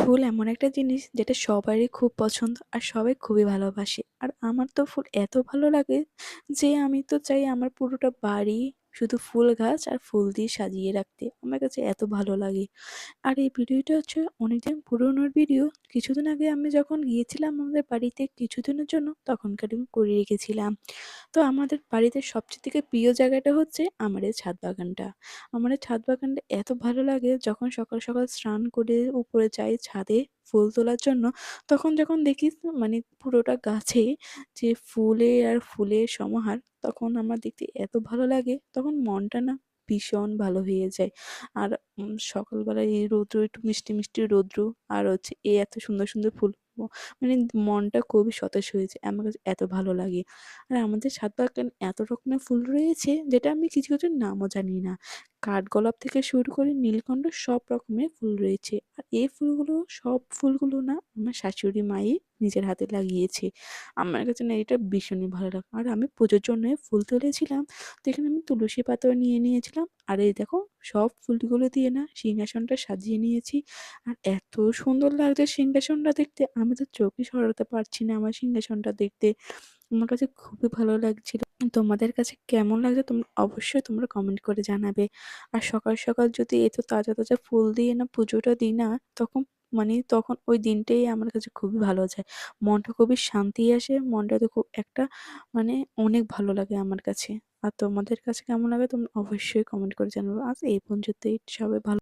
ফুল এমন একটা জিনিস যেটা সবারই খুব পছন্দ আর সবাই খুবই ভালোবাসে। আর আমার তো ফুল এত ভালো লাগে যে আমি তো চাই আমার পুরোটা বাড়ি শুধু ফুল গাছ আর ফুল দিয়ে সাজিয়ে রাখতে। আমার কাছে এত ভালো লাগে। আর এই ভিডিওটা হচ্ছে অনেকদিন পুরনোর ভিডিও। কিছুদিন আগে আমি যখন গিয়েছিলাম আমাদের বাড়িতে কিছুদিনের জন্য তখনকার আমি করে রেখেছিলাম। তো আমাদের বাড়িতে সবচেয়ে থেকে প্রিয় জায়গাটা হচ্ছে আমার এই ছাদ বাগানটা। আমার এই ছাদ বাগানটা এত ভালো লাগে যখন সকাল, সকাল স্নান করে উপরে যাই ছাদে ফুল তোলার জন্য, তখন যখন দেখি মানে পুরোটা গাছে যে ফুলে আর ফুলের সমাহার, তখন আমার দেখতে এত ভালো লাগে, তখন মনটা না ভীষণ ভালো হয়ে যায়। আর সকালবেলায় এই রৌদ্র একটু মিষ্টি, মিষ্টি রৌদ্র আর হচ্ছে এই এত সুন্দর, সুন্দর ফুল মানে মনটা খুবই সতেজ হয়ে যায়। আমার কাছে এত ভালো লাগে। আর আমাদের ছাদ বাগানে এত রকমের ফুল রয়েছে যেটা আমি কিছু কিছুর নামও জানি না। কাঠগোলাপ থেকে শুরু করে নীলকণ্ঠ সব রকমের ফুল রয়েছে। আর এই ফুলগুলো সব ফুলগুলো না আমার শাশুড়ি মাই নিজের হাতে লাগিয়েছে। আমার কাছে না এটা ভীষণই ভালো লাগে। আর আমি পুজোর জন্য ফুল তুলেছিলাম। তো এখানে আমি তুলসী পাতাও নিয়ে নিয়েছিলাম। আর এই দেখো সব ফুলগুলো দিয়ে না সিংহাসনটা সাজিয়ে নিয়েছি। আর এত সুন্দর লাগছে সিংহাসনটা দেখতে, আমি তো চোখই সরাতে পারছি না আমার সিংহাসনটা দেখতে। আমার কাছে খুবই ভালো লাগছিল। তোমাদের কাছে কেমন লাগছে অবশ্যই তোমরা কমেন্ট করে জানাবে। আর সকাল, সকাল যদি এত তাজা, তাজা ফুল দিয়ে না পুজোটা দিই না, তখন তখন ওই দিনটাই আমার কাছে খুবই ভালো যায়। মনটা খুবই শান্তি আসে, মনটাতে খুব একটা মানে অনেক ভালো লাগে আমার কাছে। আর তোমাদের কাছে কেমন লাগে তোমরা অবশ্যই কমেন্ট করে জানাবে। আজ এই পর্যন্তই, সবাই ভালো